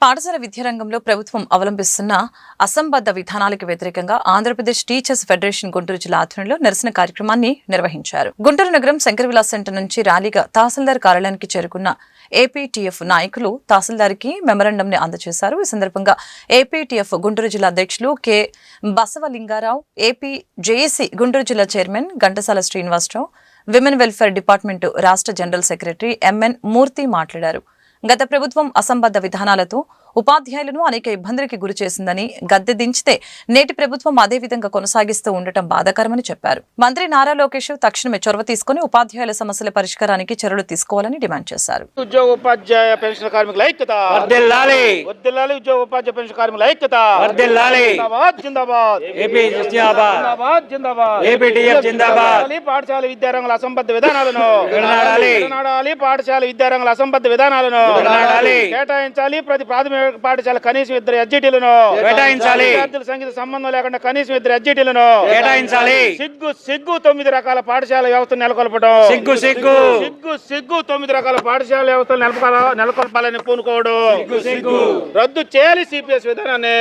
పాఠశాల విద్యారంగంలో ప్రభుత్వం అవలంబిస్తున్న అసంబద్ధ విధానాలకు వ్యతిరేకంగా ఆంధ్రప్రదేశ్ టీచర్స్ ఫెడరేషన్ గుంటూరు జిల్లా ఆధ్వర్యంలో నిరసన కార్యక్రమాన్ని నిర్వహించారు. గుంటూరు నగరం శంకరవిలాస్ సెంటర్ నుంచి ర్యాలీగా తహసీల్దార్ కార్యాలయానికి చేరుకున్న ఏపీటీఎఫ్ నాయకులు తహసీల్దార్కి మెమరాండంని అందజేశారు. ఈ సందర్భంగా ఏపీటీఎఫ్ గుంటూరు జిల్లా అధ్యక్షులు K Basavalingarao, AP JAC Guntur జిల్లా chairman Ghantasala Srinivasarao, women welfare department రాష్ట్ర జనరల్ సెక్రటరీ ఎంఎన్ మూర్తి మాట్లాడారు. గత ప్రభుత్వం అసంబద్ధ విధానాలతో ఉపాధ్యాయులను అనేక ఇబ్బందులకి గురి చేసిందని, గద్దె దించితే నేటి ప్రభుత్వం అదే విధంగా కొనసాగిస్తూ ఉండటం బాధాకరమని చెప్పారు. మంత్రి నారా లోకేష్ తక్షణమే చొరవ తీసుకుని ఉపాధ్యాయుల సమస్యల పరిష్కారానికి చర్యలు తీసుకోవాలని డిమాండ్ చేశారు. ఉద్యోగ ఉపాధ్యాయ పెన్షన్ కార్మికుల ఐక్యత వర్ధిల్లాలి, వర్ధిల్లాలి. ఉద్యోగ ఉపాధ్యాయ పెన్షన్ కార్మికుల ఐక్యత వర్ధిల్లాలి. జిందాబాద్ జిందాబాద్. ఏపీ జిందాబాద్ జిందాబాద్ జిందాబాద్. ఏపీటీఎఫ్ జిందాబాద్. పాఠశాల విద్యారంగంలో అసంబద్ధ విధానాలను విడనాడాలి. పాఠశాల విద్యారంగంలో అసంబద్ధ విధానాలను కేటాయించాలి. ప్రతి ప్రాథమిక పాఠశాల కనీసం 2 ఎడ్జిటీలను కేటాయించాలి. విద్యార్థుల సంఖ్య సంబంధం లేకుండా కనీసం 2 ఎడ్జిటీలను కేటాయించాలి. సిగ్గు 9 రకాల పాఠశాల వ్యవస్థను నెలకొల్పడం. సిగ్గు 9 రకాల పాఠశాల వ్యవస్థలు నెలకొల్పాలని పూనుకోవడం. రద్దు చేయాలి సిపిఎస్ విధానాన్ని.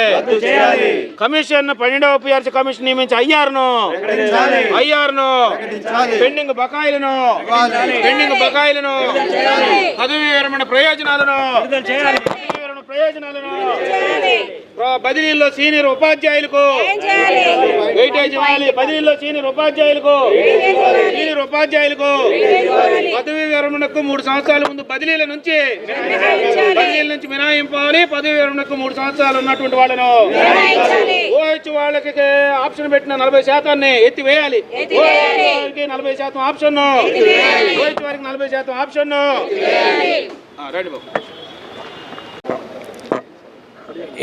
కమిషన్ 12వ పిఆర్సీ కమిషన్ నియమించి ఐఆర్ను పెండింగ్ బకాయిలను పదవి విరమణ ప్రయోజనాలను బదిలీల్లో సీనియర్ ఉపాధ్యాయులకు వెయిటేజ్ ఇవ్వాలి. బదిలీల్లో సీనియర్ ఉపాధ్యాయులకు పదవి విరమణకు 3 సంవత్సరాల ముందు బదిలీల నుంచి మినహాయింపాలి. పదవి విరమణకు 3 సంవత్సరాలు ఉన్నటువంటి వాళ్ళను ఓహెచ్ వాళ్ళకి ఆప్షన్ పెట్టిన 40% ఎత్తివేయాలి. 40% ఆప్షన్, ఓహెచ్ వారికి 40% ఆప్షన్. రండి బాబు.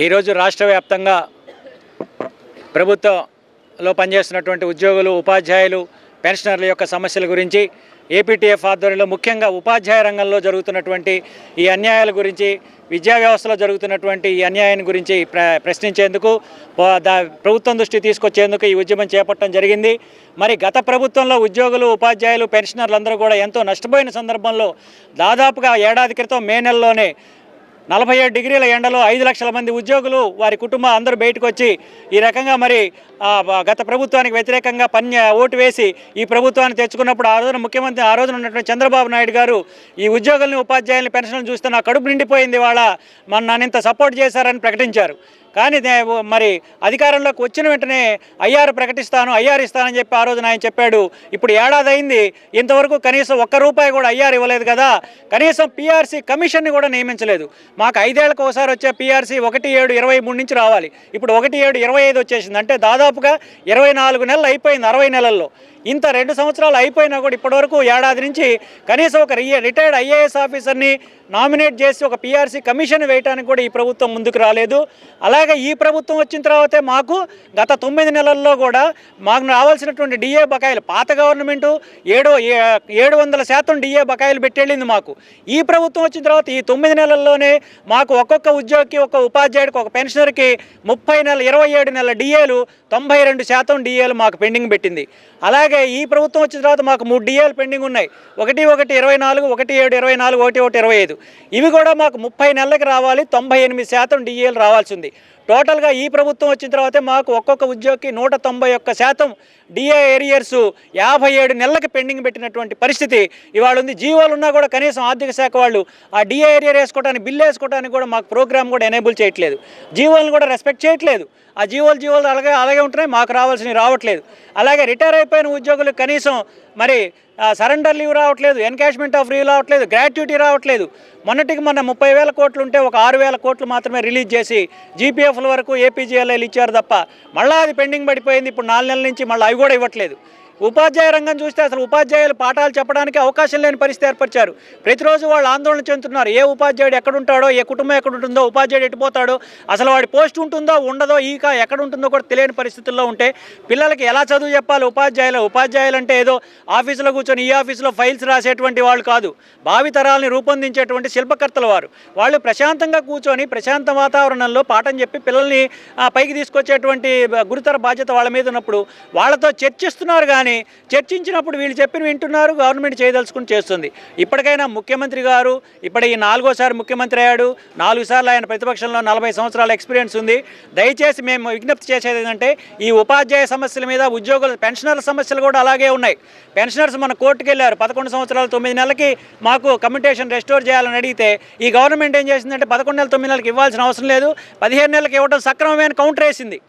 ఈరోజు రాష్ట్ర వ్యాప్తంగా ప్రభుత్వంలో పనిచేస్తున్నటువంటి ఉద్యోగులు, ఉపాధ్యాయులు, పెన్షనర్ల యొక్క సమస్యల గురించి ఏపీటీఎఫ్ ఆధ్వర్యంలో ముఖ్యంగా ఉపాధ్యాయ రంగంలో జరుగుతున్నటువంటి ఈ అన్యాయాల గురించి, విద్యా వ్యవస్థలో జరుగుతున్నటువంటి ఈ అన్యాయాన్ని గురించి ప్రశ్నించేందుకు, ప్రభుత్వం దృష్టి తీసుకొచ్చేందుకు ఈ ఉద్యమం చేపట్టడం జరిగింది. మరి గత ప్రభుత్వంలో ఉద్యోగులు, ఉపాధ్యాయులు, పెన్షనర్లందరూ కూడా ఎంతో నష్టపోయిన సందర్భంలో దాదాపుగా ఏడాది క్రితం మే నెలలోనే 47 డిగ్రీల ఎండలో 5 లక్షల మంది ఉద్యోగులు, వారి కుటుంబం అందరూ బయటకు వచ్చి ఈ రకంగా మరి గత ప్రభుత్వానికి వ్యతిరేకంగా ఓటు వేసి ఈ ప్రభుత్వాన్ని తెచ్చుకున్నప్పుడు ఆ రోజున ఉన్నటువంటి చంద్రబాబు నాయుడు గారు ఈ ఉద్యోగుల్ని, ఉపాధ్యాయుల్ని, పెన్షన్లు చూస్తే నా కడుపు నిండిపోయింది, వాళ్ళ నన్ను ఇంత సపోర్ట్ చేశారని ప్రకటించారు. కానీ మరి అధికారంలోకి వచ్చిన వెంటనే ఐఆర్ ఇస్తానని చెప్పి ఆ రోజున ఆయన చెప్పాడు. ఇప్పుడు ఏడాది అయింది, ఇంతవరకు కనీసం ₹1 కూడా ఐఆర్ ఇవ్వలేదు కదా. కనీసం పీఆర్సీ కమిషన్ని కూడా నియమించలేదు. మాకు 5 ఏళ్లకు ఒకసారి వచ్చే పీఆర్సీ 1/7/23 నుంచి రావాలి. ఇప్పుడు 1/7/25 వచ్చేసింది. అంటే దాదాపుగా 24 నెలలు అయిపోయింది. 60 నెలల్లో ఇంత 2 సంవత్సరాలు అయిపోయినా కూడా ఇప్పటివరకు ఏడాది నుంచి కనీసం ఒక రిటైర్డ్ ఐఏఎస్ ఆఫీసర్ని నామినేట్ చేసి ఒక పీఆర్సీ కమిషన్ వేయడానికి కూడా ఈ ప్రభుత్వం ముందుకు రాలేదు. అలాగే ఈ ప్రభుత్వం వచ్చిన తర్వాతే మాకు గత 9 నెలల్లో కూడా మాకు రావాల్సినటువంటి డిఏ బకాయిలు, పాత గవర్నమెంటు 700% డిఏ బకాయిలు పెట్టేళ్ళింది మాకు. ఈ ప్రభుత్వం వచ్చిన తర్వాత ఈ 9 నెలల్లోనే మాకు ఒక్కొక్క ఉద్యోగికి, ఒక్క ఉపాధ్యాయుడికి, ఒక పెన్షనర్కి 27 నెలల డిఏలు, 92% డిఏలు మాకు పెండింగ్ పెట్టింది. అలాగే ఈ ప్రభుత్వం వచ్చిన తర్వాత మాకు 3 డిఏలు పెండింగ్ ఉన్నాయి. 1/1/24, 1/7/24, 1/1/25. ఇవి కూడా మాకు 30 నెలలకు రావాలి. 98% డిఏలు రావాల్సింది. టోటల్గా ఈ ప్రభుత్వం వచ్చిన తర్వాతే మాకు ఒక్కొక్క ఉద్యోగికి 191% డిఏ ఏరియర్స్ 57 నెలలకు పెండింగ్ పెట్టినటువంటి పరిస్థితి ఇవాళ ఉంది. జీవోలు ఉన్నా కూడా కనీసం ఆర్థిక శాఖ వాళ్ళు ఆ డిఏ ఏరియర్ వేసుకోవడానికి, బిల్లు వేసుకోవడానికి కూడా మాకు ప్రోగ్రామ్ కూడా ఎనేబుల్ చేయట్లేదు. జీవోలను కూడా రెస్పెక్ట్ చేయట్లేదు. ఆ జీవోలు అలాగే ఉంటున్నాయి, మాకు రావాల్సినవి రావట్లేదు. అలాగే రిటైర్ అయిపోయిన ఉద్యోగులకు కనీసం మరి సరెండర్ లీవ్ రావట్లేదు, ఎన్కాష్మెంట్ ఆఫ్ లీవ్ రావట్లేదు, గ్రాట్యుటీ రావట్లేదు. మొన్న 30,000 కోట్లు ఉంటే ఒక 6,000 కోట్లు మాత్రమే రిలీజ్ చేసి జీపీఎఫ్ల వరకు ఏపీజీఎల్ఐలు ఇచ్చారు తప్ప మళ్ళీ అది పెండింగ్ పడిపోయింది. ఇప్పుడు 4 నెలల నుంచి మళ్ళీ అవి కూడా ఇవ్వట్లేదు. ఉపాధ్యాయ రంగం చూస్తే అసలు ఉపాధ్యాయులు పాఠాలు చెప్పడానికి అవకాశం లేని పరిస్థితి ఏర్పరిచారు. ప్రతిరోజు వాళ్ళు ఆందోళన చెందుతున్నారు. ఏ ఉపాధ్యాయుడు ఎక్కడుంటాడో, ఏ కుటుంబం ఎక్కడుంటుందో, ఉపాధ్యాయుడు ఎట్టిపోతాడో, అసలు వాడి పోస్ట్ ఉంటుందో ఉండదో, ఎక్కడ ఉంటుందో కూడా తెలియని పరిస్థితుల్లో ఉంటే పిల్లలకి ఎలా చదువు చెప్పాలి? ఉపాధ్యాయులు అంటే ఏదో ఆఫీసులో కూర్చొని ఈ ఆఫీసులో ఫైల్స్ రాసేటువంటి వాళ్ళు కాదు. భావితరాలని రూపొందించేటువంటి శిల్పకర్తలు వాళ్ళు ప్రశాంతంగా కూర్చొని ప్రశాంత వాతావరణంలో పాఠం చెప్పి పిల్లల్ని పైకి తీసుకొచ్చేటువంటి గురుతర బాధ్యత వాళ్ళ మీద ఉన్నప్పుడు వాళ్ళతో చర్చిస్తున్నారు. కానీ కూర్చొని చర్చించినప్పుడు వీళ్ళు చెప్పిన వింటున్నారు, గవర్నమెంట్ చేయదలుచుకుని చేస్తుంది. ఇప్పటికైనా ముఖ్యమంత్రి గారు ఇప్పుడు ఈ 4వ ముఖ్యమంత్రి అయ్యాడు, 4 సార్లు ఆయన ప్రతిపక్షంలో 40 సంవత్సరాల ఎక్స్పీరియన్స్ ఉంది. దయచేసి మేము విజ్ఞప్తి చేసేది ఏంటంటే ఈ ఉపాధ్యాయ సమస్యల మీద, ఉద్యోగుల పెన్షనర్ల సమస్యలు కూడా అలాగే ఉన్నాయి. పెన్షనర్స్ మన కోర్టుకు వెళ్ళారు, 11 సంవత్సరాలు 9 నెలలకి మాకు కమ్యూటేషన్ రెస్టోర్ చేయాలని అడిగితే ఈ గవర్నమెంట్ ఏం చేసిందంటే 11 నెలలు 9 నెలలకు ఇవ్వాల్సిన అవసరం లేదు, 15 నెలలకు ఇవ్వడం సక్రమమైన కౌంటర్ వేసింది.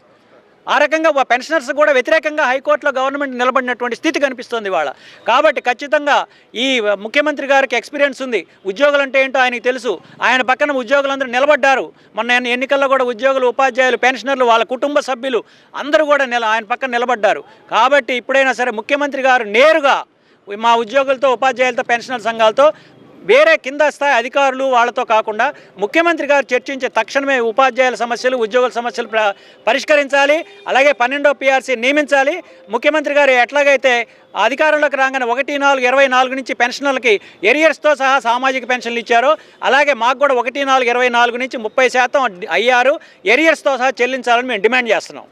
ఆ రకంగా పెన్షనర్స్ కూడా వ్యతిరేకంగా హైకోర్టులో గవర్నమెంట్ నిలబడినటువంటి స్థితి కనిపిస్తుంది ఇవాళ. కాబట్టి ఖచ్చితంగా ఈ ముఖ్యమంత్రి గారికి ఎక్స్పీరియన్స్ ఉంది, ఉద్యోగులు అంటే ఏంటో ఆయనకి తెలుసు. ఆయన పక్కన ఉద్యోగులందరూ నిలబడ్డారు. మొన్న ఎన్నికల్లో కూడా ఉద్యోగులు, ఉపాధ్యాయులు, పెన్షనర్లు, వాళ్ళ కుటుంబ సభ్యులు అందరూ కూడా ఆయన పక్కన నిలబడ్డారు. కాబట్టి ఇప్పుడైనా సరే ముఖ్యమంత్రి గారు నేరుగా మా ఉద్యోగులతో, ఉపాధ్యాయులతో, పెన్షనర్ సంఘాలతో, వేరే కింద స్థాయి అధికారులు వాళ్ళతో కాకుండా ముఖ్యమంత్రి గారు చర్చించే తక్షణమే ఉపాధ్యాయుల సమస్యలు, ఉద్యోగుల సమస్యలు పరిష్కరించాలి. అలాగే 12వ PRC నియమించాలి. ముఖ్యమంత్రి గారు ఎట్లాగైతే అధికారంలోకి రాగానే 1/4/24 నుంచి పెన్షనర్లకి ఎరియర్స్తో సహా సామాజిక పెన్షన్లు ఇచ్చారో అలాగే మాకు కూడా 1/4/24 నుంచి 30% అయ్యారు ఎరియర్స్తో సహా చెల్లించాలని మేము డిమాండ్ చేస్తున్నాం.